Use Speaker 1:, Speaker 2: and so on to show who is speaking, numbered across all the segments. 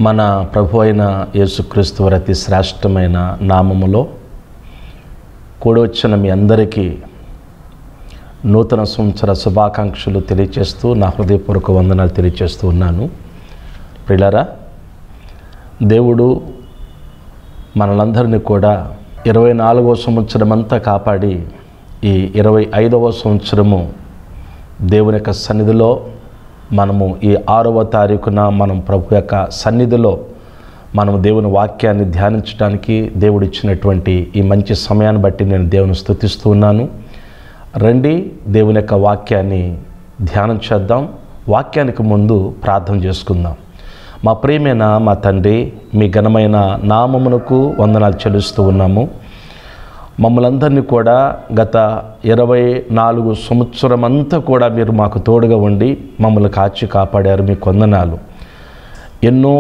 Speaker 1: మన ప్రభు అయిన యేసుక్రీస్తు వారి అతి శ్రేష్టమైన నామములో కూడి వచ్చిన మీ అందరికీ నూతన సంవత్సర శుభాకాంక్షలు తెలియచేస్తూ నా హృదయపూర్వక వందనాలు తెలియచేస్తూ ఉన్నాను. ప్రియులారా, దేవుడు మనలందరినీ కూడా 24వ సంవత్సరం అంతా కాపాడి ఈ 25వ సంవత్సరము దేవుని యొక్క సన్నిధిలో మనము ఈ 6వ తారీఖున మనం ప్రభు యొక్క సన్నిధిలో మనం దేవుని వాక్యాన్ని ధ్యానించడానికి దేవుడు ఇచ్చినటువంటి ఈ మంచి సమయాన్ని బట్టి నేను దేవుని స్తుతిస్తూ ఉన్నాను. రండి, దేవుని యొక్క వాక్యాన్ని ధ్యానం చేద్దాం. వాక్యానికి ముందు ప్రార్థన చేసుకుందాం. మా ప్రియమైన మా తండ్రి, మీ ఘనమైన నామమునకు వందనాలు చెల్లిస్తూ ఉన్నాము. మమ్మల్ందరినీ కూడా గత 24 సంవత్సరం అంతా కూడా మీరు మాకు తోడుగా ఉండి మమ్మల్ని కాచి కాపాడారు. మీకు వందనాలు. ఎన్నో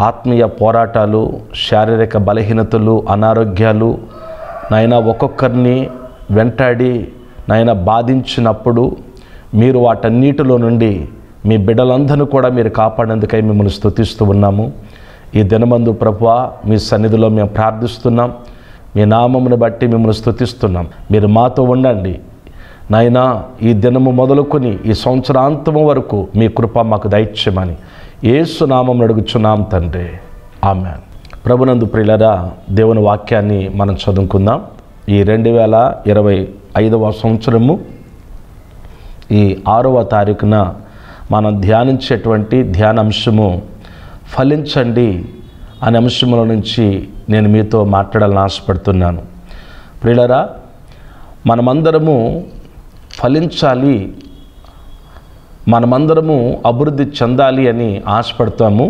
Speaker 1: ఆత్మీయ పోరాటాలు, శారీరక బలహీనతలు, అనారోగ్యాలు నాయన ఒక్కొక్కరిని వెంటాడి నాయన బాధించినప్పుడు మీరు వాటన్నిటిలో నుండి మీ బిడ్డలందరినీ కూడా మీరు కాపాడేందుకై మిమ్మల్ని స్తుతిస్తూ ఉన్నాము. ఈ దినమందు ప్రభువా, మీ సన్నిధిలో మేము ప్రార్థిస్తున్నాం. మీ నామమును బట్టి మిమ్మల్ని స్తుతిస్తున్నాం. మీరు మాతో ఉండండి నాయనా. ఈ దినము మొదలుకొని ఈ సంవత్సరాంతము వరకు మీ కృప మాకు దయచేయమని యేసు నామమున అడుగుచున్నాం తండ్రి, ఆమేన్. ప్రభునందు ప్రియులారా, దేవుని వాక్యాన్ని మనం చదువుకుందాం. ఈ 2025వ సంవత్సరము ఈ 6వ తారీఖున మనం ధ్యానించేటువంటి ధ్యానాంశము ఫలించండి అనే అంశముల నుంచి నేను మీతో మాట్లాడాలని ఆశపడుతున్నాను. ప్రియులారా, మనమందరము ఫలించాలి, మనమందరము అభివృద్ధి చెందాలి అని ఆశపడతాము.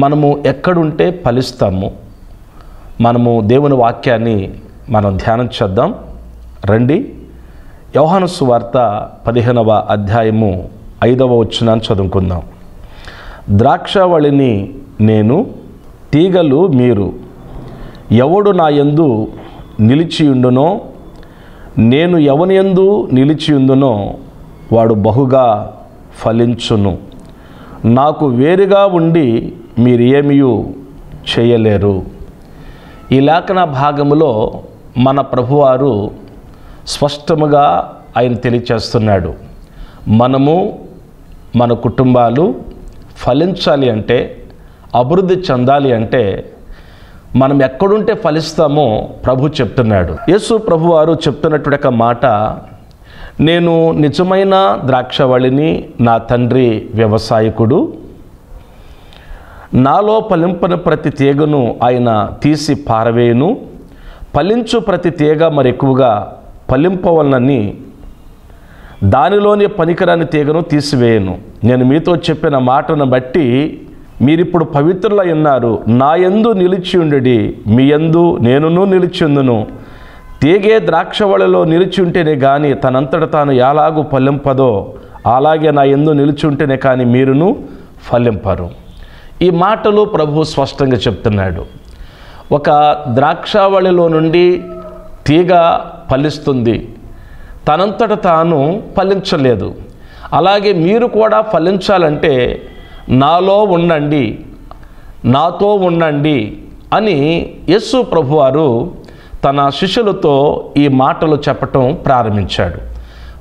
Speaker 1: మనము ఎక్కడుంటే ఫలిస్తాము. మనము దేవుని వాక్యాన్ని మనం ధ్యానం చేద్దాం. రండి, యోహాను సువార్త 15వ అధ్యాయము 5వ వచనాన్ని చదువుకుందాం. ద్రాక్షావళిని నేను, తీగలు మీరు. ఎవడు నా యందు నిలిచియుండునో, నేను ఎవని యందు నిలిచియుందునో వాడు బహుగా ఫలించును. నాకు వేరుగా ఉండి మీరు ఏమీయూ చేయలేరు. ఈ లేఖన భాగములో మన ప్రభువారు స్పష్టముగా ఆయన తెలియచేస్తున్నాడు. మనము, మన కుటుంబాలు ఫలించాలి అంటే, అభివృద్ధి చెందాలి అంటే మనం ఎక్కడుంటే ఫలిస్తామో ప్రభు చెప్తున్నాడు. యేసు ప్రభువారు చెప్తున్నటువంటి ఒక మాట, నేను నిజమైన ద్రాక్షవళిని, నా తండ్రి వ్యవసాయకుడు. నాలో ఫలింపని ప్రతి తీగను ఆయన తీసి పారవేయును. ఫలించు ప్రతి తీగ మరి ఎక్కువగా ఫలింపవలనని దానిలోని పనికిరాని తీగను తీసివేయను. నేను మీతో చెప్పిన మాటను బట్టి మీరిప్పుడు పవిత్రులై ఉన్నారు. నా యందు నిలిచి ఉండడి, మీ యందు నేనును నిలిచి ఉందును. తీగే ద్రాక్షవళిలో నిలిచి ఉంటేనే కానీ తనంతట తాను ఎలాగూ ఫలింపదో, అలాగే నా యందు నిలిచి ఉంటేనే కానీ మీరును ఫలింపరు. ఈ మాటలు ప్రభు స్పష్టంగా చెప్తున్నాడు. ఒక ద్రాక్షావళిలో నుండి తీగ ఫలిస్తుంది, తనంతట తాను ఫలించలేదు. అలాగే మీరు కూడా ఫలించాలంటే నాలో ఉండండి, నాతో ఉండండి అని యేసు ప్రభువారు తన శిష్యులతో ఈ మాటలు చెప్పటం ప్రారంభించాడు.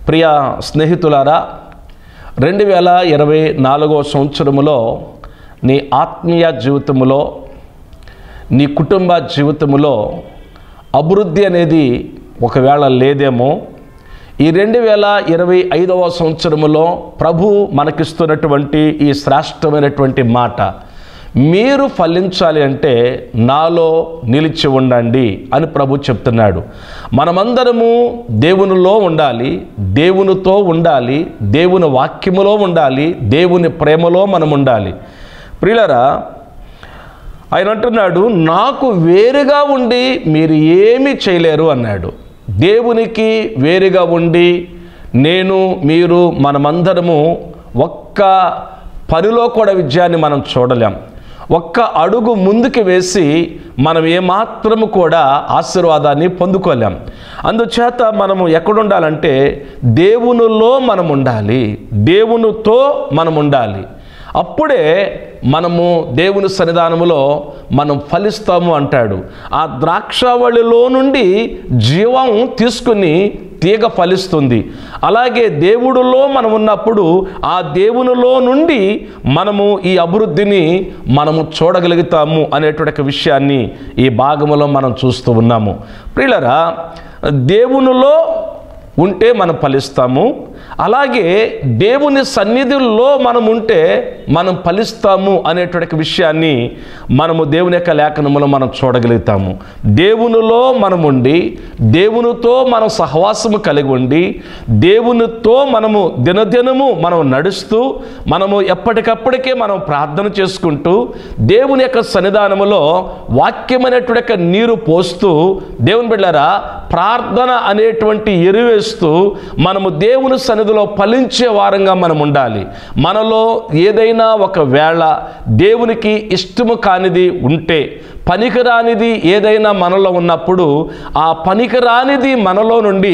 Speaker 1: ప్రియ స్నేహితులారా, 2024వ సంవత్సరములో నీ ఆత్మీయ జీవితములో, నీ కుటుంబ జీవితములో అభివృద్ధి అనేది ఒకవేళ లేదేమో, ఈ 2025వ సంవత్సరములో ప్రభు మనకిస్తున్నటువంటి ఈ శ్రేష్టమైనటువంటి మాట, మీరు ఫలించాలి అంటే నాలో నిలిచి ఉండండి అని ప్రభు చెప్తున్నాడు. మనమందరము దేవునిలో ఉండాలి, దేవునితో ఉండాలి, దేవుని వాక్యములో ఉండాలి, దేవుని ప్రేమలో మనం ఉండాలి. ప్రియులారా, ఆయన అంటున్నాడు, నాకు వేరుగా ఉండి మీరు ఏమీ చేయలేరు అన్నాడు. దేవునికి వేరుగా ఉండి నేను, మీరు, మనమందరము ఒక్క పనిలో కూడా విజయాన్ని మనం చూడలేం. ఒక్క అడుగు ముందుకు వేసి మనం ఏమాత్రము కూడా ఆశీర్వాదాన్ని పొందుకోలేం. అందుచేత మనము ఎక్కడుండాలంటే దేవునిలో మనం ఉండాలి, దేవునితో మనం ఉండాలి. అప్పుడే మనము దేవుని సన్నిధానములో మనం ఫలిస్తాము అంటాడు. ఆ ద్రాక్షావళిలో నుండి జీవం తీసుకుని తీగ ఫలిస్తుంది. అలాగే దేవుడిలో మనం ఉన్నప్పుడు ఆ దేవునిలో నుండి మనము ఈ అభివృద్ధిని మనము చూడగలుగుతాము అనేటువంటి విషయాన్ని ఈ భాగంలో మనం చూస్తూ ఉన్నాము. ప్రియులారా, దేవునిలో ఉంటే మనం ఫలిస్తాము. అలాగే దేవుని సన్నిధిలో మనం ఉంటే మనం ఫలిస్తాము అనేటువంటి విషయాన్ని మనము దేవుని యొక్క లేఖనములో మనం చూడగలుగుతాము. దేవునిలో మనం ఉండి దేవునితో మనం సహవాసము కలిగి ఉండి దేవునితో మనము దినదినము మనం నడుస్తూ మనము ఎప్పటికప్పటికే మనం ప్రార్థన చేసుకుంటూ దేవుని యొక్క సన్నిధానములో వాక్యమైనటువంటి నీరు పోస్తూ దేవుని బిడ్డలారా ప్రార్థన అనేటువంటి ఎరువేస్తూ మనము దేవుని సన్నిధిలో ఫలించే వారంగా మనం ఉండాలి. మనలో ఏదైనా ఒక వేళ దేవునికి ఇష్టము కానిది ఉంటే, పనికిరానిది ఏదైనా మనలో ఉన్నప్పుడు ఆ పనికిరానిది మనలో నుండి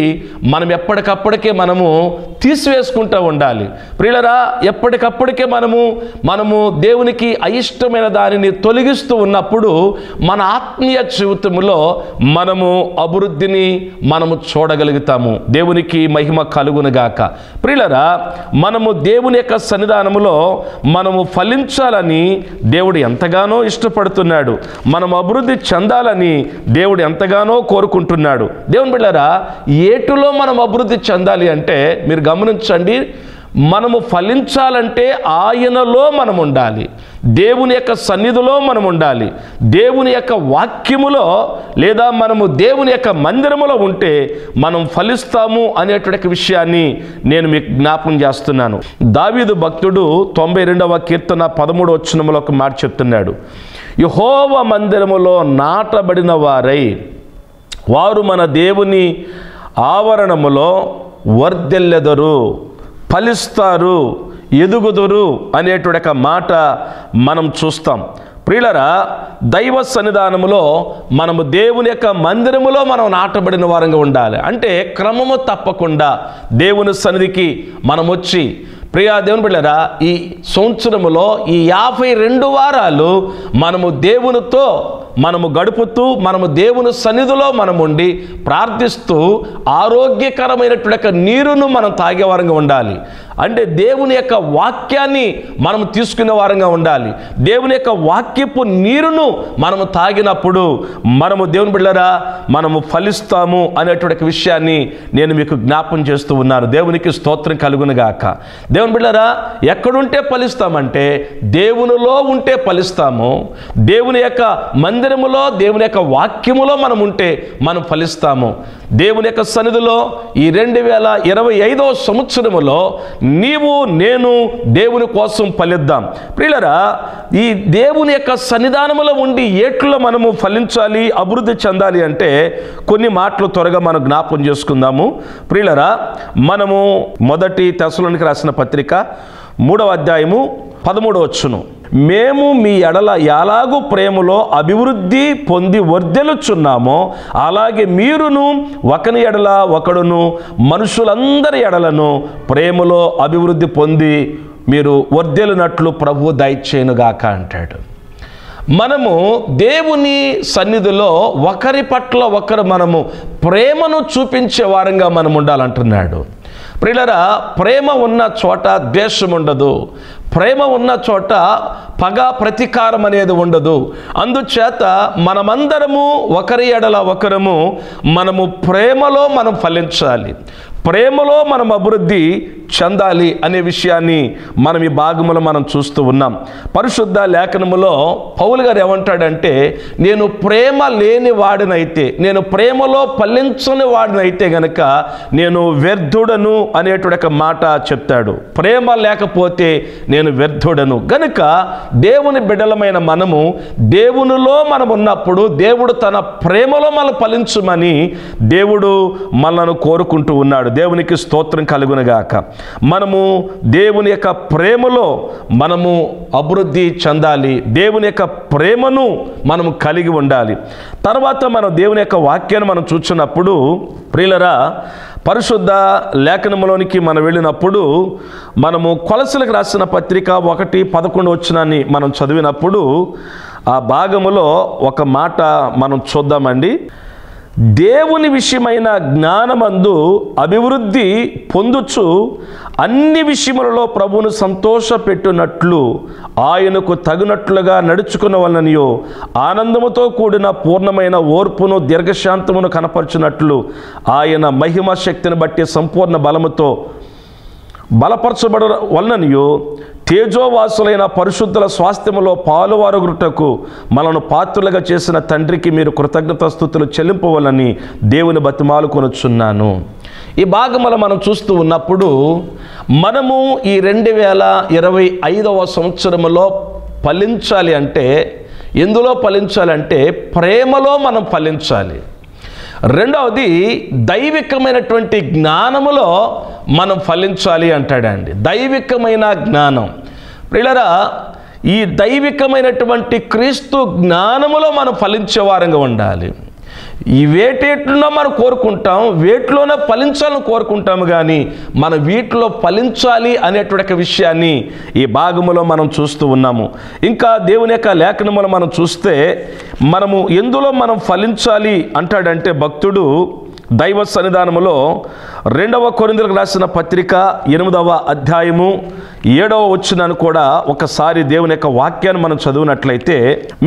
Speaker 1: మనం ఎప్పటికప్పటికే మనము తీసివేసుకుంటూ ఉండాలి. ప్రియులరా, ఎప్పటికప్పటికే మనము దేవునికి అయిష్టమైన దానిని తొలగిస్తూ ఉన్నప్పుడు మన ఆత్మీయ జీవితంలో మనము అభివృద్ధిని మనము చూడగలుగుతాము. దేవునికి మహిమ కలుగునుగాక. ప్రియులరా, మనము దేవుని యొక్క సన్నిధానములో మనము ఫలించాలని దేవుడు ఎంతగానో ఇష్టపడుతున్నాడు. మనం అభివృద్ధి చెందాలని దేవుడు ఎంతగానో కోరుకుంటున్నాడు. దేవుని బిడ్డలారా, ఏటిలో మనం అభివృద్ధి చెందాలి అంటే మీరు గమనించండి, మనము ఫలించాలంటే ఆయనలో మనం ఉండాలి, దేవుని యొక్క సన్నిధిలో మనం ఉండాలి, దేవుని యొక్క వాక్యములో లేదా మనము దేవుని యొక్క మందిరములో ఉంటే మనం ఫలిస్తాము అనేటువంటి విషయాన్ని నేను మీకు జ్ఞాపకం చేస్తున్నాను. దావీదు భక్తుడు 92వ కీర్తన 13వ వచనములో ఒక మాట చెప్తున్నాడు. యెహోవా మందిరములో నాటబడిన వారై వారు మన దేవుని ఆవరణములో వర్ధిల్లెదరు, ఫలిస్తారు, ఎదుగుదురు అనేటువంటి మాట మనం చూస్తాం. ప్రియులరా, దైవ సన్నిధానములో మనము దేవుని యొక్క మందిరములో మనం నాటబడిన వారంగా ఉండాలి. అంటే క్రమము తప్పకుండా దేవుని సన్నిధికి మనం వచ్చి, ప్రియా దేవుని బిడ్డలారా, ఈ సంవత్సరములో ఈ 52 వారాలు మనము దేవునితో మనము గడుపుతూ మనము దేవుని సన్నిధిలో మనం ఉండి ప్రార్థిస్తూ ఆరోగ్యకరమైనటువంటి నీరును మనం తాగే వారంగా ఉండాలి. అంటే దేవుని యొక్క వాక్యాన్ని మనము తీసుకునే వారంగా ఉండాలి. దేవుని యొక్క వాక్యపు నీరును మనము తాగినప్పుడు మనము దేవుని బిడ్డలారా మనము ఫలిస్తాము అనేటువంటి విషయాన్ని నేను మీకు జ్ఞాపకం చేస్తూ ఉన్నాను. దేవునికి స్తోత్రం కలుగునుగాక. దేవుని బిడ్డలారా, ఎక్కడుంటే ఫలిస్తామంటే దేవునిలో ఉంటే ఫలిస్తాము. దేవుని యొక్క మందిరములో దేవుని యొక్క వాక్యములో మనం ఉంటే మనం ఫలిస్తాము. దేవుని యొక్క సన్నిధిలో ఈ 2025వ సంవత్సరములో నీవు నేను దేవుని కోసం ఫలిద్దాం. ప్రియులరా, ఈ దేవుని యొక్క సన్నిధానములో ఉండి ఏట్లో మనము ఫలించాలి, అభివృద్ధి చెందాలి అంటే కొన్ని మాటలు త్వరగా మనం జ్ఞాపకం చేసుకుందాము. ప్రియులరా, మనము మొదటి తెస్సలోనికీయులకు రాసిన పత్రిక 3వ అధ్యాయము 13వ వచనం, మేము మీ ఎడల ఎలాగూ ప్రేమలో అభివృద్ధి పొంది వర్ధిల్లుచున్నామో అలాగే మీరును ఒకని ఎడల ఒకడును మనుషులందరి ఎడలను ప్రేమలో అభివృద్ధి పొంది మీరు వర్ధిల్లునట్లు ప్రభువు దయచేయునుగాక అంటాడు. మనము దేవుని సన్నిధిలో ఒకరి పట్ల ఒకరు మనము ప్రేమను చూపించే వారంగా మనం ఉండాలంటున్నాడు. ప్రియులరా, ప్రేమ ఉన్న చోట ద్వేషం ఉండదు, ప్రేమ ఉన్న చోట పగ ప్రతీకారం అనేది ఉండదు. అందుచేత మనమందరము ఒకరి ఎడల ఒకరము మనము ప్రేమలో మనం ఫలించాలి, ప్రేమలో మనం అభివృద్ధి చెందాలి అనే విషయాన్ని మనం ఈ భాగములో మనం చూస్తూ ఉన్నాం. పరిశుద్ధ లేఖనములో పౌలు గారు ఏమంటాడంటే, నేను ప్రేమ లేని వాడినైతే, నేను ప్రేమలో ఫలించని వాడినైతే గనక నేను వ్యర్థుడను అనేటువంటి మాట చెప్తాడు. ప్రేమ లేకపోతే నేను వ్యర్థుడను. గనుక దేవుని బిడ్డలమైన మనము దేవునిలో మనం ఉన్నప్పుడు దేవుడు తన ప్రేమలో మనం ఫలించమని దేవుడు మనను కోరుకుంటూ ఉన్నాడు. దేవునికి స్తోత్రం కలుగునుగాక. మనము దేవుని యొక్క ప్రేమలో మనము అభివృద్ధి చెందాలి. దేవుని యొక్క ప్రేమను మనము కలిగి ఉండాలి. తర్వాత మనం దేవుని యొక్క వాక్యాన్ని మనం చూస్తున్నప్పుడు ప్రియులరా, పరిశుద్ధ లేఖనములోనికి మనం వెళ్ళినప్పుడు మనము కొలసలకు రాసిన పత్రిక 1:11 మనం చదివినప్పుడు ఆ భాగములో ఒక మాట మనం చూద్దామండి. దేవుని విషయమైన జ్ఞానమందు అభివృద్ధి పొందుచు అన్ని విషయములలో ప్రభువును సంతోషపెట్టునట్లు ఆయనకు తగినట్లుగా నడుచుకున్న వలననియో ఆనందముతో కూడిన పూర్ణమైన ఓర్పును దీర్ఘశాంతమును కనపరచునట్లు ఆయన మహిమ శక్తిని బట్టి సంపూర్ణ బలముతో బలపరచబడ వలననియో తేజోవాసులైన పరిశుద్ధుల స్వాస్థ్యములో పాలువారుగుటకు మనను పాత్రులుగా చేసిన తండ్రికి మీరు కృతజ్ఞతాస్తుతులు చెల్లింపవలని దేవుని బతిమాలుకొనుచున్నాను. ఈ భాగములో మనం చూస్తూ ఉన్నప్పుడు మనము ఈ 2025వ సంవత్సరములో ఫలించాలి అంటే, ఎందులో ఫలించాలంటే ప్రేమలో మనం ఫలించాలి. రెండవది దైవికమైనటువంటి జ్ఞానములో మనం ఫలించాలి అంటాడండి. దైవికమైన జ్ఞానం ప్రియులారా, ఈ దైవికమైనటువంటి క్రీస్తు జ్ఞానములో మనం ఫలించే వారంగా ఉండాలి. ఈ వేటేట్లో మనం కోరుకుంటాం, వేటిలోనే ఫలించాలని కోరుకుంటాము, కానీ మన వీటిలో ఫలించాలి అనేటువంటి విషయాన్ని ఈ భాగములో మనం చూస్తూ ఉన్నాము. ఇంకా దేవుని యొక్క లేఖనములో మనం చూస్తే మనము ఎందులో మనం ఫలించాలి అంటాడంటే భక్తుడు దైవ సన్నిధానములో 2వ కొరింథీయులకు రాసిన పత్రిక 8వ అధ్యాయము 7వ వచనాన్ని కూడా ఒకసారి దేవుని యొక్క వాక్యాన్ని మనం చదివినట్లయితే,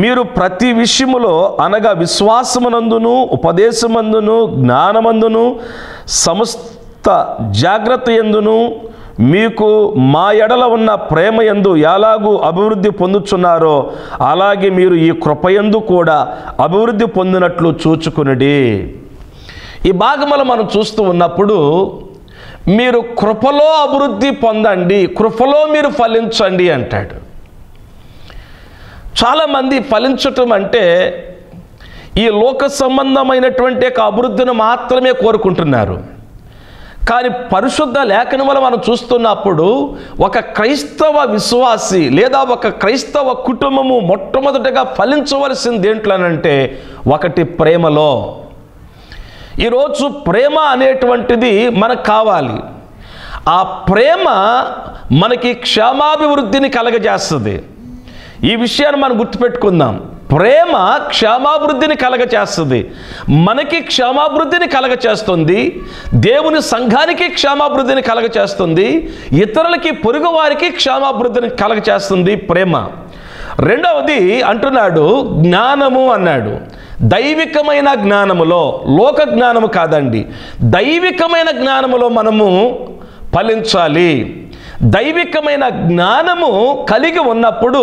Speaker 1: మీరు ప్రతి విషయములో అనగా విశ్వాసమునందును ఉపదేశమందును జ్ఞానమందును సమస్త జాగ్రత్త యందును మీకు మా ఎడల ఉన్న ప్రేమ యందు ఎలాగూ అభివృద్ధి పొందుచున్నారో అలాగే మీరు ఈ కృపయందు కూడా అభివృద్ధి పొందినట్లు చూచుకునుడి. ఈ భాగములో మనం చూస్తూ ఉన్నప్పుడు మీరు కృపలో అభివృద్ధి పొందండి, కృపలో మీరు ఫలించండి అంటాడు. చాలామంది ఫలించటం అంటే ఈ లోక సంబంధమైనటువంటి అభివృద్ధిని మాత్రమే కోరుకుంటున్నారు. కానీ పరిశుద్ధ లేఖనములో మనం చూస్తున్నప్పుడు ఒక క్రైస్తవ విశ్వాసి లేదా ఒక క్రైస్తవ కుటుంబము మొట్టమొదటిగా ఫలించవలసింది దేంట్లోనంటే ఒకటి ప్రేమలో. ఈరోజు ప్రేమ అనేటువంటిది మనకు కావాలి. ఆ ప్రేమ మనకి క్షేమాభివృద్ధిని కలగజేస్తుంది. ఈ విషయాన్ని మనం గుర్తుపెట్టుకుందాం. ప్రేమ క్షేమాభివృద్ధిని కలగచేస్తుంది. మనకి క్షేమాభివృద్ధిని కలగచేస్తుంది, దేవుని సంఘానికి క్షేమాభివృద్ధిని కలగచేస్తుంది, ఇతరులకి పొరుగు వారికి క్షేమాభివృద్ధిని కలగచేస్తుంది ప్రేమ. రెండవది అంటున్నాడు జ్ఞానము అన్నాడు. దైవికమైన జ్ఞానములో, లోక జ్ఞానము కాదండి, దైవికమైన జ్ఞానములో మనము ఫలించాలి. దైవికమైన జ్ఞానము కలిగి ఉన్నప్పుడు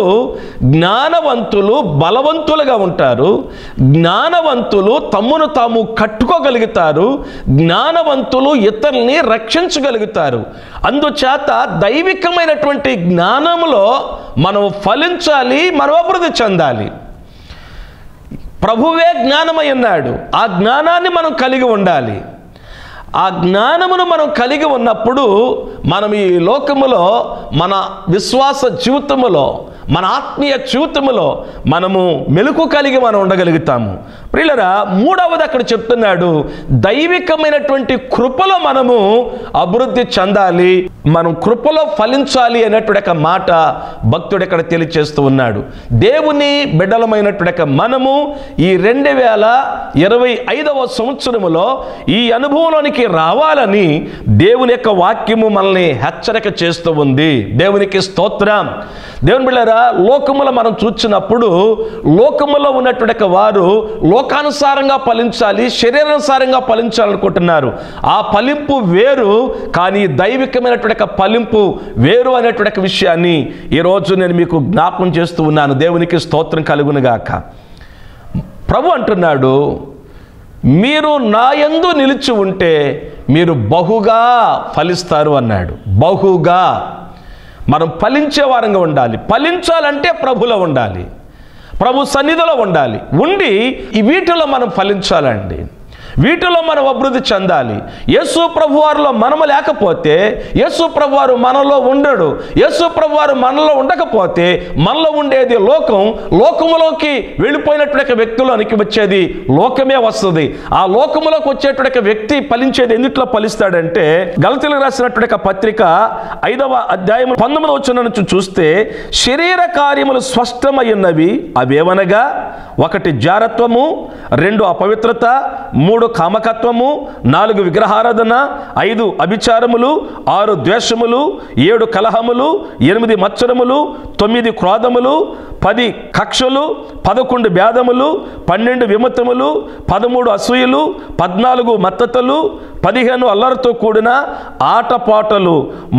Speaker 1: జ్ఞానవంతులు బలవంతులుగా ఉంటారు, జ్ఞానవంతులు తమ్మును తాము కట్టుకోగలుగుతారు, జ్ఞానవంతులు ఇతరుల్ని రక్షించగలుగుతారు. అందుచేత దైవికమైనటువంటి జ్ఞానములో మనం ఫలించాలి, మనం అభివృద్ధి చెందాలి. ప్రభువే జ్ఞానమై ఉన్నాడు, ఆ జ్ఞానాన్ని మనం కలిగి ఉండాలి. ఆ జ్ఞానమును మనం కలిగి ఉన్నప్పుడు మనం ఈ లోకములో మన విశ్వాస జీవితములో, మన ఆత్మీయ జీవితములో మనము మెలకు కలిగి మనం ఉండగలుగుతాము. ప్రియులరా, మూడవది అక్కడ చెప్తున్నాడు, దైవికమైనటువంటి కృపలో మనము అభివృద్ధి చెందాలి, మనం కృపలో ఫలించాలి అనేటువంటి మాట భక్తుడు ఇక్కడ తెలియచేస్తూ ఉన్నాడు. దేవుని బిడ్డలమైనటువంటి మనము ఈ 2025వ సంవత్సరములో ఈ అనుభవంలోనికి రావాలని దేవుని యొక్క వాక్యము మనల్ని హెచ్చరిక చేస్తూ ఉంది. దేవునికి స్తోత్రం. దేవుని బిడ్డలారా, లోకములో మనం చూచినప్పుడు లోకములో ఉన్నటువంటి వారు లోకానుసారంగా ఫలించాలి, శరీరానుసారంగా ఫలించాలనుకుంటున్నారు. ఆ ఫలింపు వేరు, కానీ దైవికమైనటువంటి ఫలింపు వేరు అనేటువంటి విషయాన్ని ఈరోజు నేను మీకు జ్ఞాపకం చేస్తూ ఉన్నాను. దేవునికి స్తోత్రం కలుగునుగాక. ప్రభు అంటున్నాడు, మీరు నా యందు నిలిచి ఉంటే మీరు బహుగా ఫలిస్తారు అన్నాడు. బహుగా మనం ఫలించే వారంగా ఉండాలి. ఫలించాలంటే ప్రభులో ఉండాలి, ప్రభు సన్నిధిలో ఉండాలి. ఉండి ఈ వీటిలో మనం ఫలించాలండి. వీటిలో మనం అభివృద్ధి చెందాలి. యేసు ప్రభువారిలో మనము లేకపోతే యేసు ప్రభువారు మనలో ఉండడు. యేసు ప్రభువారు మనలో ఉండకపోతే మనలో ఉండేది లోకములోకి వెళ్ళిపోయినటువంటి వ్యక్తులోనికి వచ్చేది లోకమే వస్తుంది. ఆ లోకములోకి వచ్చేటువంటి వ్యక్తి ఫలించేది ఎందుట్లో ఫలిస్తాడంటే, గలతీయులకు రాసినటువంటి పత్రిక 5వ అధ్యాయం 19వ వచనం నుంచి చూస్తే, శరీర కార్యములు స్పష్టమైనవి, అవేవనగా 1 జారత్వము, 2 అపవిత్రత, 3 కామకత్వము, 4 విగ్రహారాధన, 5 అభిచారములు, 6 ద్వేషములు, 7 కలహములు, 8 మత్సరములు, 9 క్రోధములు, 10 కక్షలు, 11 భేదములు, 12 విమతములు, 13 అసూయలు, 14 మత్తతలు, 15 అల్లరితో కూడిన ఆటపాటలు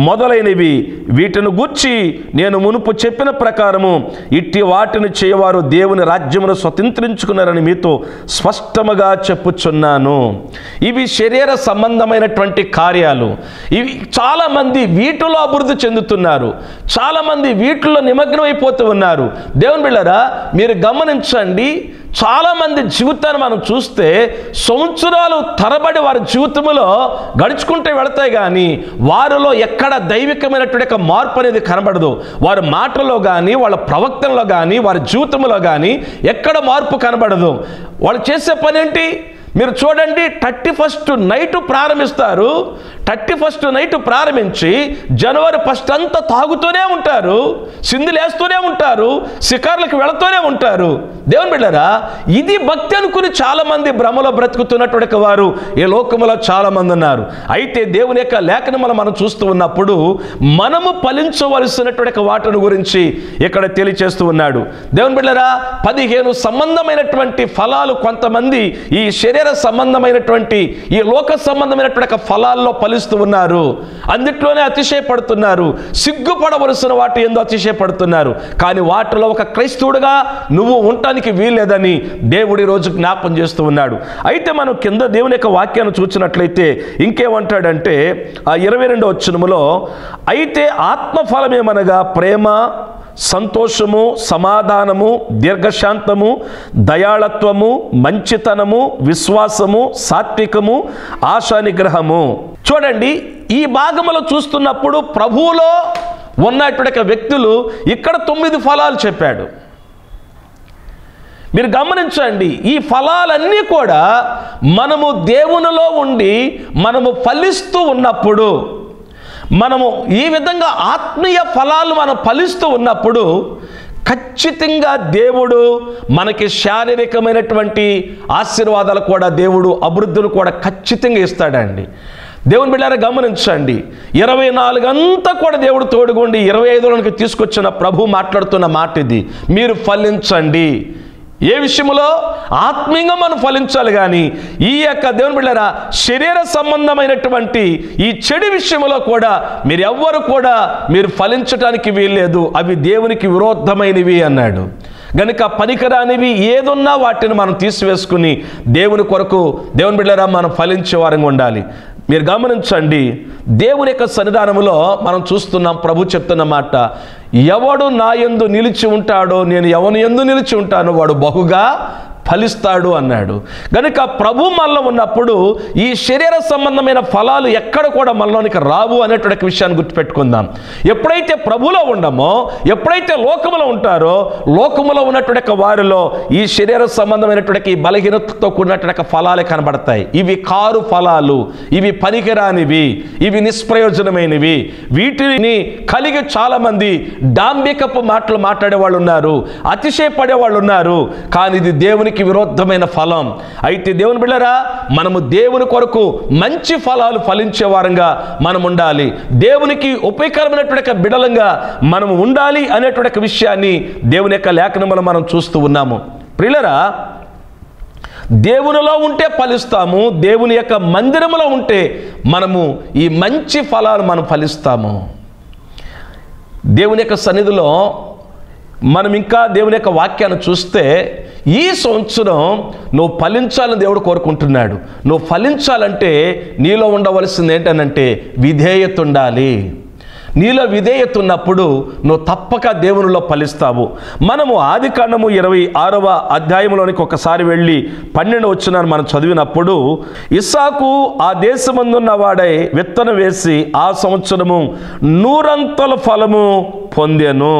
Speaker 1: మొదలైనవి. వీటిని గూర్చి నేను మునుపు చెప్పిన ప్రకారము ఇట్టి వాటిని చేయవారు దేవుని రాజ్యమును స్వతంత్రించుకున్నారని మీతో స్పష్టముగా చెప్పుచున్నాను. ఇవి శరీర సంబంధమైనటువంటి కార్యాలు. ఇవి చాలామంది వీటిలో అభివృద్ధి చెందుతున్నారు, చాలామంది వీటిలో నిమగ్నమైపోతూ ఉన్నారు. దేవుని బిడ్డలారా, మీరు గమనించండి, చాలామంది జీవితాన్ని మనం చూస్తే సంవత్సరాలు తరబడి వారి జీవితంలో గడుచుకుంటే వెళతాయి, కానీ వారిలో ఎక్కడ దైవికమైనటువంటి మార్పు అనేది కనబడదు. వారి మాటల్లో కానీ, వాళ్ళ ప్రవక్తనలో కానీ, వారి జీవితంలో కానీ ఎక్కడ మార్పు కనబడదు. వాళ్ళు చేసే పని ఏంటి? మీరు చూడండి, 31st నైట్ ప్రారంభిస్తారు. 31st నైట్ ప్రారంభించి జనవరి 1 అంతా తాగుతూనే ఉంటారు, సిందులేస్తూనే ఉంటారు, షికార్లకు వెళుతూనే ఉంటారు. దేవుని బిడ్డలారా, ఇది భక్తి అనుకుని చాలామంది భ్రమలో బ్రతుకుతున్నటువంటి వారు ఈ లోకములో చాలామంది ఉన్నారు. అయితే దేవుని యొక్క లేఖనములు మనం చూస్తూ ఉన్నప్పుడు మనము ఫలించవలసినటువంటి వాటిని గురించి ఇక్కడ తెలియచేస్తూ ఉన్నాడు. దేవుని బిడ్డలారా, 15 సంబంధమైనటువంటి ఫలాలు కొంతమంది ఈ శరీర సంబంధమైనటువంటి, ఈ లోక సంబంధమైనటువంటి ఫలాల్లో ఫలిస్తూ ఉన్నారు. అందుట్లోనే అతిశయపడుతున్నారు. సిగ్గుపడవలసిన వాటి ఎందు అతిశయపడుతున్నారు. కానీ వాటిలో ఒక క్రైస్తవుడుగా నువ్వు ఉండటానికి వీల్లేదని దేవుడి రోజు జ్ఞాపం చేస్తూ ఉన్నాడు. అయితే మనం కింద దేవుని యొక్క వాక్యాన్ని చూసినట్లయితే ఇంకేమంటాడంటే, ఆ 22వ వచనములో, అయితే ఆత్మఫలమేమనగా ప్రేమ, సంతోషము, సమాధానము, దీర్ఘశాంతము, దయాళత్వము, మంచితనము, విశ్వాసము, సాత్వికము, ఆశానిగ్రహము. చూడండి, ఈ భాగంలో చూస్తున్నప్పుడు ప్రభువులో ఉన్నటువంటి వ్యక్తులు ఇక్కడ 9 ఫలాలు చెప్పాడు. మీరు గమనించండి, ఈ ఫలాలన్నీ కూడా మనము దేవునిలో ఉండి మనము ఫలిస్తూ ఉన్నప్పుడు, మనము ఈ విధంగా ఆత్మీయ ఫలాలు మనం ఫలిస్తూ ఉన్నప్పుడు ఖచ్చితంగా దేవుడు మనకి శారీరకమైనటువంటి ఆశీర్వాదాలు కూడా, దేవుడు అభివృద్ధులు కూడా ఖచ్చితంగా ఇస్తాడండి. దేవుని బిడ్డలారా, గమనించండి, 24 అంతా కూడా దేవుడు తోడుగుండి 25లోనికి తీసుకొచ్చిన ప్రభు మాట్లాడుతున్న మాట ఇది. మీరు ఫలించండి. ఏ విషయంలో? ఆత్మీయంగా మనం ఫలించాలి. కానీ ఈ యొక్క దేవుని బిడ్డలారా, శరీర సంబంధమైనటువంటి ఈ చెడు విషయంలో కూడా మీరు ఎవ్వరు కూడా మీరు ఫలించడానికి వీల్లేదు. అవి దేవునికి విరోధమైనవి అన్నాడు. గనుక పనికిరానివి ఏదున్నా వాటిని మనం తీసివేసుకుని దేవుని కొరకు, దేవుని బిడ్డలారా, మనం ఫలించే వారంగా ఉండాలి. మీరు గమనించండి, దేవుని యొక్క సన్నిధానంలో మనం చూస్తున్నాం, ప్రభు చెప్తున్న మాట, ఎవడు నా యందు నిలిచి ఉంటాడో నేను ఎవని యందు నిలిచి ఉంటానో వాడు బహుగా ఫలిస్తాడు అన్నాడు. గనుక ప్రభు మనలో ఉన్నప్పుడు ఈ శరీర సంబంధమైన ఫలాలు ఎక్కడ కూడా మనలోనికి రావు అనేటువంటి విషయాన్ని గుర్తుపెట్టుకుందాం. ఎప్పుడైతే ప్రభులో ఉండమో, ఎప్పుడైతే లోకములో ఉంటారో, లోకములో ఉన్నటువంటి వారిలో ఈ శరీర సంబంధమైనటువంటి బలహీనతతో కూడినటువంటి ఫలాలే కనబడతాయి. ఇవి కారు ఫలాలు, ఇవి పనికిరానివి, ఇవి నిష్ప్రయోజనమైనవి. వీటిని కలిగి చాలామంది డాంబికపు మాటలు మాట్లాడే వాళ్ళు ఉన్నారు, అతిశయపడే వాళ్ళు ఉన్నారు. కానీ ఇది దేవునికి విరోధమైన ఫలం. అయితే దేవుని బిడ్డలారా, మనము దేవుని కొరకు మంచి ఫలాలు ఫలించే వారంగా మనం ఉండాలి. దేవునికి ఉపయోగకరమైనటువంటి బిడ్డలంగా మనం ఉండాలి అనేటువంటి విషయాన్ని దేవుని యొక్క లేఖనములో మనం చూస్తూ ఉన్నాము. ప్రియులారా, దేవునిలో ఉంటే ఫలిస్తాము, దేవుని యొక్క మందిరములో ఉంటే మనము ఈ మంచి ఫలాలు మనం ఫలిస్తాము. దేవుని యొక్క సన్నిధిలో మనం ఇంకా దేవుని యొక్క వాక్యాన్ని చూస్తే, ఈ సంవత్సరం నువ్వు ఫలించాలని దేవుడు కోరుకుంటున్నాడు. నువ్వు ఫలించాలంటే నీలో ఉండవలసింది ఏంటనంటే విధేయత ఉండాలి. నీలో విధేయత ఉన్నప్పుడు నువ్వు తప్పక దేవునిలో ఫలిస్తావు. మనము ఆదికాండము 26వ అధ్యాయంలోనికి ఒకసారి వెళ్ళి 12వ వచనాన్ని మనం చదివినప్పుడు, ఇస్సాకు ఆ దేశమందున్న వాడై విత్తనం వేసి ఆ సంవత్సరము 100 ఫలము పొందెను.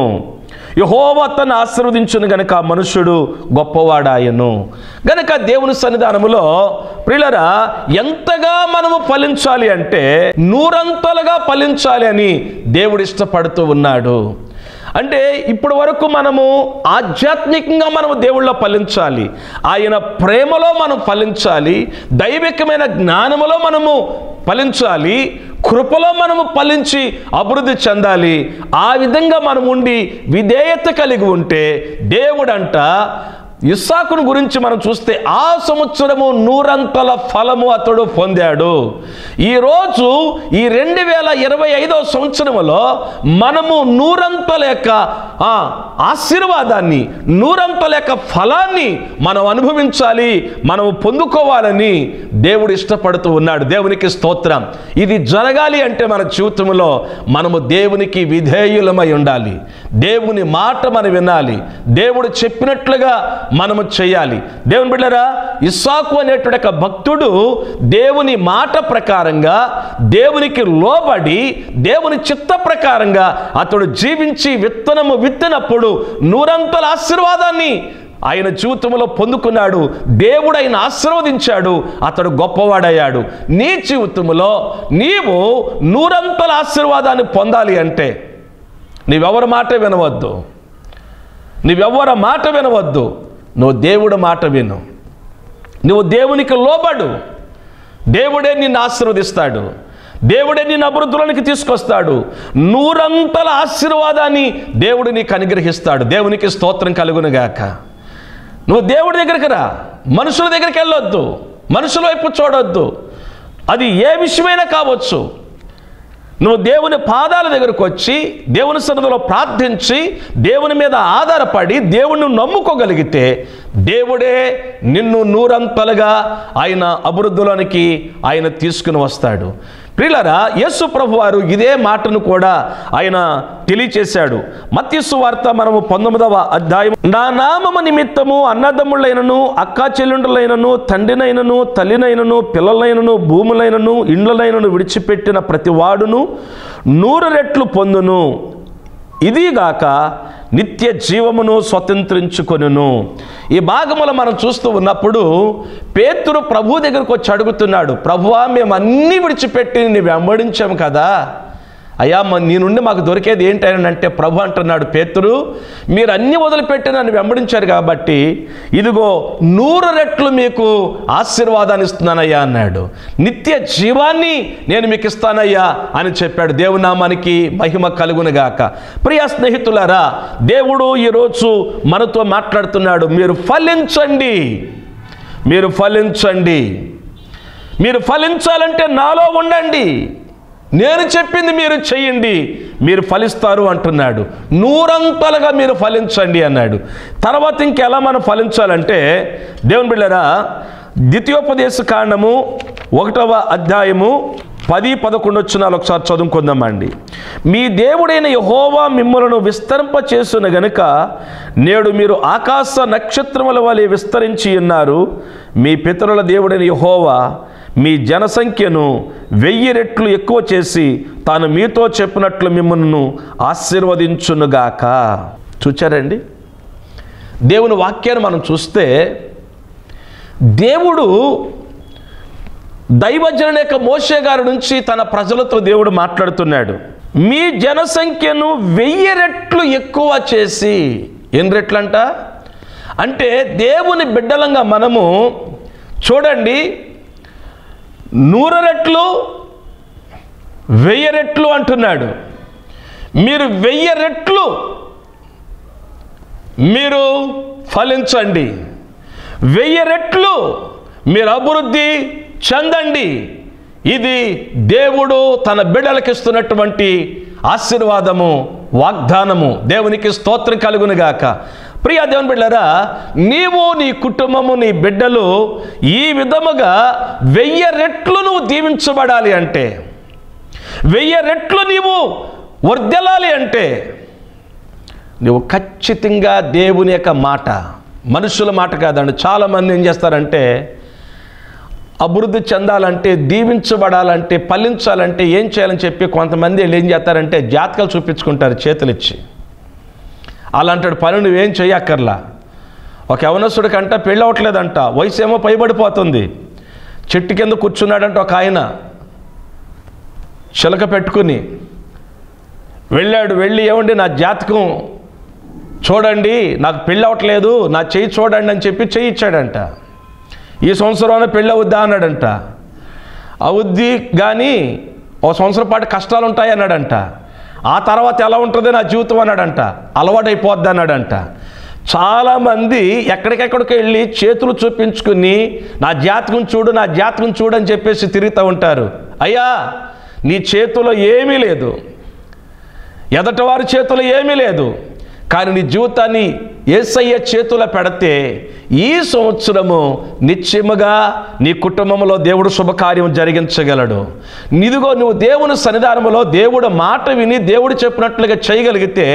Speaker 1: యెహోవా అతన్ని ఆశీర్వదించును గనుక మనుష్యుడు గొప్పవాడాయను. గనుక దేవుని సన్నిధానములో ప్రియులారా, ఎంతగా మనము ఫలించాలి అంటే 100 ఫలించాలి అని దేవుడు ఇష్టపడుతూ ఉన్నాడు. అంటే ఇప్పటి వరకు మనము ఆధ్యాత్మికంగా మనము దేవుళ్ళో ఫలించాలి, ఆయన ప్రేమలో మనం ఫలించాలి, దైవికమైన జ్ఞానములో మనము ఫలించాలి, కృపలో మనము ఫలించి అభివృద్ధి చెందాలి. ఆ విధంగా మనం ఉండి విధేయత కలిగి ఉంటే దేవుడంట ఇస్సాకును గురించి మనం చూస్తే ఆ సంవత్సరము 100 ఫలము అతడు పొందాడు. ఈరోజు ఈ 2025వ సంవత్సరములో మనము 100 యొక్క ఆశీర్వాదాన్ని, 100 యొక్క ఫలాన్ని మనం అనుభవించాలి, మనము పొందుకోవాలని దేవుడు ఇష్టపడుతూ ఉన్నాడు. దేవునికి స్తోత్రం. ఇది జరగాలి అంటే మన జీవితంలో మనము దేవునికి విధేయులమై ఉండాలి, దేవుని మాట మనం వినాలి, దేవుడు చెప్పినట్లుగా మనము చేయాలి. దేవుని బిడ్డలారా, ఇస్సాకు అనేటువంటి ఒక భక్తుడు దేవుని మాట ప్రకారంగా, దేవునికి లోబడి, దేవుని చిత్త ప్రకారంగా అతడు జీవించి విత్తనము విత్తినప్పుడు 100 ఆశీర్వాదాన్ని ఆయన జీవితంలో పొందుకున్నాడు. దేవుడు ఆయన ఆశీర్వదించాడు, అతడు గొప్పవాడయ్యాడు. నీ జీవితంలో నీవు 100 ఆశీర్వాదాన్ని పొందాలి అంటే నీవెవరి మాట వినవద్దు, నీవెవరి మాట వినవద్దు. నువ్వు దేవుడి మాట విను, నువ్వు దేవునికి లోబడు. దేవుడే నిన్ను ఆశీర్వదిస్తాడు, దేవుడే నిన్ను అభివృద్ధిలోనికి తీసుకొస్తాడు. 100 ఆశీర్వాదాన్ని దేవుడు నీకు అనుగ్రహిస్తాడు. దేవునికి స్తోత్రం కలుగును గాక. నువ్వు దేవుడి దగ్గరికి రా, మనుషుల దగ్గరికి వెళ్ళొద్దు, మనుషుల వైపు చూడొద్దు. అది ఏ విషయమైనా కావచ్చు. నువ్వు దేవుని పాదాల దగ్గరకు వచ్చి దేవుని సన్నిధిలో ప్రార్థించి దేవుని మీద ఆధారపడి దేవుణ్ణి నమ్ముకోగలిగితే దేవుడే నిన్ను 100 ఆయన అభివృద్ధిలోనికి ఆయన తీసుకుని వస్తాడు. ప్రియులారా, యేసు ప్రభువారు ఇదే మాటను కూడా ఆయన తెలియచేశాడు. మత్తయి సువార్త మనము 19వ అధ్యాయం, నా నామము నిమిత్తము అన్నదమ్ములైనను, అక్కా చెల్లెండులైనను, తండ్రినైనను, తల్లినైనను, పిల్లలైనను, భూములైనను, ఇండ్లనైనను విడిచిపెట్టిన ప్రతి వాడును 100 రెట్లు పొందును, ఇదిగాక నిత్య జీవమును స్వతంత్రించుకొనును. ఈ భాగములో మనం చూస్తూ ఉన్నప్పుడు పేతురు ప్రభు దగ్గరకు వచ్చి అడుగుతున్నాడు, ప్రభువా, మేము అన్నీ విడిచిపెట్టి నీ వెంబడించాము కదా, అయ్యా నీ నుండి మాకు దొరికేది ఏంటంటే ప్రభు అంటున్నాడు, పేతురు, మీరు అన్నీ వదిలిపెట్టి నన్ను వెంబడించారు కాబట్టి ఇదిగో 100 రెట్లు మీకు ఆశీర్వాదాన్ని ఇస్తున్నానయ్యా అన్నాడు. నిత్య జీవాన్ని నేను మీకు ఇస్తానయ్యా అని చెప్పాడు. దేవుని నామానికి మహిమ కలుగునుగాక. ప్రియ స్నేహితులారా, దేవుడు ఈరోజు మనతో మాట్లాడుతున్నాడు. మీరు ఫలించండి, మీరు ఫలించండి. మీరు ఫలించాలంటే నాలో ఉండండి, నేను చెప్పింది మీరు చెయ్యండి, మీరు ఫలిస్తారు అంటున్నాడు. 100 మీరు ఫలించండి అన్నాడు. తర్వాత ఇంకెలా మనం ఫలించాలంటే దేవుని బిడ్డలారా, ద్వితీయోపదేశ కాండము 1వ అధ్యాయము 10-11 వచనాలు ఒకసారి చదువుకుందామండి. మీ దేవుడైన యెహోవా మిమ్మలను విస్తరింపచేసిన గనుక నేడు మీరు ఆకాశ నక్షత్రముల వలె విస్తరించి ఉన్నారు. మీ పితరుల దేవుడైన యెహోవా మీ జనసంఖ్యను 1000 రెట్లు ఎక్కువ చేసి తాను మీతో చెప్పినట్లు మిమ్మల్ని ఆశీర్వదించునుగాక. చూచారండి, దేవుని వాక్యాన్ని మనం చూస్తే దేవుడు దైవజనుని యొక్క మోషే గారి నుంచి తన ప్రజలతో దేవుడు మాట్లాడుతున్నాడు. మీ జనసంఖ్యను 1000 రెట్లు ఎక్కువ చేసి, ఎన్ని రెట్లంట అంటే దేవుని బిడ్డలంగా మనము చూడండి, 100 రెట్లు 1000 రెట్లు అంటున్నాడు. మీరు 1000 రెట్లు మీరు ఫలించండి, 1000 రెట్లు మీరు అభివృద్ధి చెందండి. ఇది దేవుడు తన బిడ్డలకు ఇస్తున్నటువంటి ఆశీర్వాదము, వాగ్దానము. దేవునికి స్తోత్రం కలుగునుగాక. ప్రియ దేవుని బిడ్డలారా, నీవు, నీ కుటుంబము, నీ బిడ్డలు ఈ విధముగా 1000 రెట్లు నువ్వు దీవించబడాలి అంటే, 1000 రెట్లు నీవు వర్ధిల్లాలి అంటే నువ్వు ఖచ్చితంగా దేవుని యొక్క మాట, మనుషుల మాట కాదండి. చాలామంది ఏం చేస్తారంటే అభివృద్ధి చెందాలంటే, దీవించబడాలంటే, ఫలించాలంటే ఏం చేయాలని చెప్పి కొంతమంది వీళ్ళు ఏం చేస్తారంటే జాతకాలు చూపించుకుంటారు చేతులిచ్చి. అలాంటి పని నువ్వేం చేయక్కర్లా. ఒక యవనస్తుడి కంట పెళ్ళి అవ్వట్లేదంట, వయసు ఏమో పైబడిపోతుంది. చెట్టు కింద కూర్చున్నాడంట ఒక ఆయన, చిలక పెట్టుకుని వెళ్ళాడు. వెళ్ళి ఏమండి నా జాతకం చూడండి, నాకు పెళ్ళి అవ్వట్లేదు, నా చెయ్యి చూడండి అని చెప్పి చెయ్యి ఇచ్చాడంట. ఈ సంవత్సరంలో పెళ్ళి అవుద్దా అన్నాడంట. అవుద్ది కానీ ఓ సంవత్సరం పాటు కష్టాలు ఉంటాయి అన్నాడంట. ఆ తర్వాత ఎలా ఉంటుంది నా జీవితం అన్నాడంట. అలవాటైపోద్ది అన్నాడంట. చాలామంది ఎక్కడికెక్కడికి వెళ్ళి చేతులు చూపించుకుని నా జాతకం చూడు, నా జాతకం చూడు అని చెప్పేసి తిరుగుతూ ఉంటారు. అయ్యా, నీ చేతిలో ఏమీ లేదు, ఎదటివారి చేతిలో ఏమీ లేదు, కానీ నీ జీవితాన్ని యేసయ్య చేతుల్లో పెడితే ఈ సంవత్సరము నిశ్చయముగా నీ కుటుంబంలో దేవుడు శుభకార్యం జరిగించగలడు. ఇదిగో నువ్వు దేవుని సన్నిధానంలో దేవుడు మాట విని దేవుడు చెప్పినట్లుగా చేయగలిగితే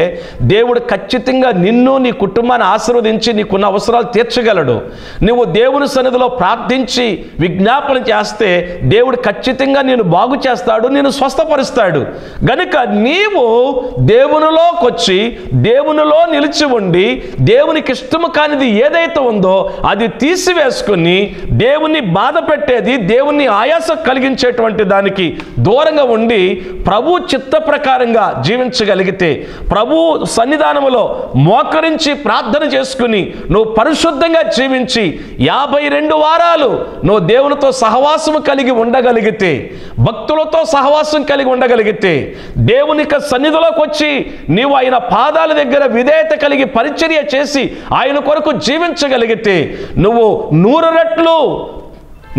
Speaker 1: దేవుడు ఖచ్చితంగా నిన్ను, నీ కుటుంబాన్ని ఆశీర్వదించి నీకున్న అవసరాలు తీర్చగలడు. నువ్వు దేవుని సన్నిధిలో ప్రార్థించి విజ్ఞాపన చేస్తే దేవుడు ఖచ్చితంగా నేను బాగు చేస్తాడు, నేను స్వస్థపరుస్తాడు. గనుక నీవు దేవునిలోకి వచ్చి దేవునిలో నిలిచి ఉండి దేవునికి ఇష్టము కానిది ఏదైతే ఉందో అది తీసివేసుకుని దేవుని బాధ పెట్టేది, దేవుని ఆయాస కలిగించేటువంటి దానికి దూరంగా ఉండి ప్రభు చిత్త ప్రకారంగా జీవించగలిగితే, ప్రభు సన్నిధానములో మోకరించి ప్రార్థన చేసుకుని నువ్వు పరిశుద్ధంగా జీవించి 52 వారాలు నువ్వు దేవునితో సహవాసము కలిగి ఉండగలిగితే, భక్తులతో సహవాసం కలిగి ఉండగలిగితే, దేవునికి సన్నిధిలోకి వచ్చి నీవు ఆయన పాదాల దగ్గర విధేయత కలిగి పరిచర్య చేసి ఆయన కొరకు జీవించగలిగితే నువ్వు 100 రెట్లు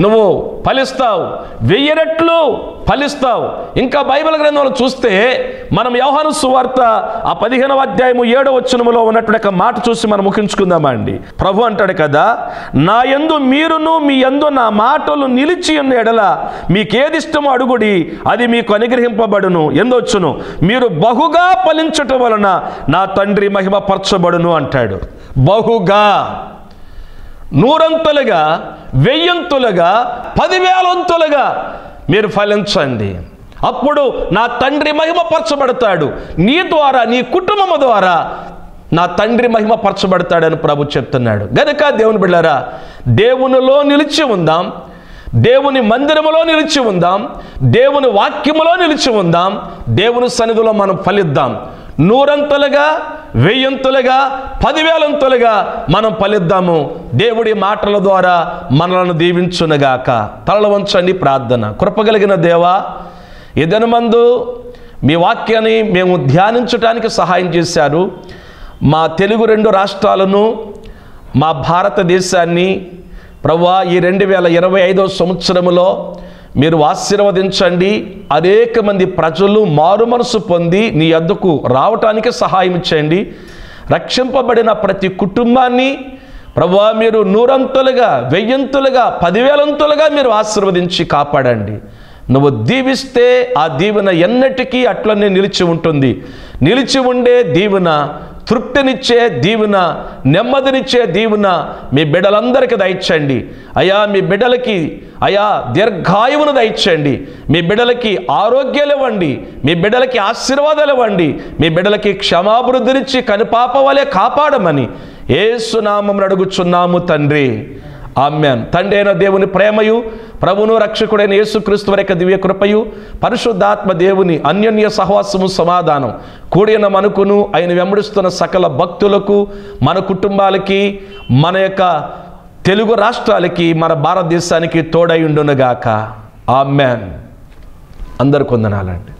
Speaker 1: నువ్వు ఫలిస్తావు, 1000 రెట్లు ఫలిస్తావు. ఇంకా బైబిల్ గ్రంథంలో చూస్తే మనం యోహాను సువార్త 15వ అధ్యాయము 7వ వచనములో ఉన్నటువంటి ఒక మాట చూసి మనం ముగించుకుందామా అండి. ప్రభు అంటాడు కదా, నా యందు మీరును మీ యందు నా మాటలు నిలిచి ఉన్న ఎడల మీకేది ఇష్టమో అడుగుడి, అది మీకు అనుగ్రహింపబడును. ఎందొచ్చును, మీరు బహుగా ఫలించటం వలన నా తండ్రి మహిమ పరచబడును అంటాడు. బహుగా, 100 అంతులుగా, 1000 అంతులుగా, 10,000 అంతులుగా మీరు ఫలించండి. అప్పుడు నా తండ్రి మహిమపరచబడతాడు. నీ ద్వారా, నీ కుటుంబం ద్వారా నా తండ్రి మహిమపరచబడతాడని ప్రభు చెప్తున్నాడు. గనుక దేవుని బిడ్డలారా, దేవునిలో నిలిచి ఉందాం, దేవుని మందిరములో నిలిచి ఉందాం, దేవుని వాక్యములో నిలిచి ఉందాం, దేవుని సన్నిధిలో మనం ఫలిద్దాం. 100 అంతులుగా, 1000 అంతులుగా, 10,000 అంతులుగా మనం ఫలిద్దాము. దేవుడి మాటల ద్వారా మనలను దీవించునుగాక. తలలు వంచండి, ప్రార్థన. కృపగలిగిన దేవా, ఈ దినమందు మీ వాక్యాన్ని మేము ధ్యానించడానికి సహాయం చేశారు. మా తెలుగు 2 రాష్ట్రాలను, మా భారతదేశాన్ని ప్రభువా ఈ 2025వ సంవత్సరములో మీరు ఆశీర్వదించండి. అనేక మంది ప్రజలు మారు మనసు పొంది నీ యొద్దకు రావటానికి సహాయం చేయండి. రక్షింపబడిన ప్రతి కుటుంబాన్ని ప్రభువా మీరు 100 అంతులుగా, 1000 అంతులుగా, 10,000 అంతులుగా మీరు ఆశీర్వదించి కాపాడండి. నువ్వు దీవిస్తే ఆ దీవెన ఎన్నటికీ అట్లనే నిలిచి ఉంటుంది. నిలిచి ఉండే దీవెన, తృప్తినిచ్చే దీవెన, నెమ్మదినిచ్చే దీవెన మీ బిడ్డలందరికీ దయచేయండి. అయ్యా, మీ బిడ్డలకి అయ్యా దీర్ఘాయువును దయచేయండి. మీ బిడ్డలకి ఆరోగ్యాలు ఇవ్వండి, మీ బిడ్డలకి ఆశీర్వాదాలు ఇవ్వండి, మీ బిడ్డలకి క్షమాభివృద్ధినిచ్చి కనుపాప వలె కాపాడమని యేసు నామమున అడుగుచున్నాము తండ్రి. ఆమెన్. తండ్రి అయిన దేవుని ప్రేమయు, ప్రభువును రక్షకుడైన యేసుక్రీస్తు వారి యొక్క దివ్య కృపయు, పరిశుద్ధాత్మ దేవుని అన్యోన్య సహవాసము, సమాధానం కూడిన మనకును ఆయన వెంబడిస్తున్న సకల భక్తులకు, మన కుటుంబాలకి, మన యొక్క తెలుగు రాష్ట్రాలకి, మన భారతదేశానికి తోడై ఉండునుగాక. ఆమెన్. అందరికి వందనాలండి.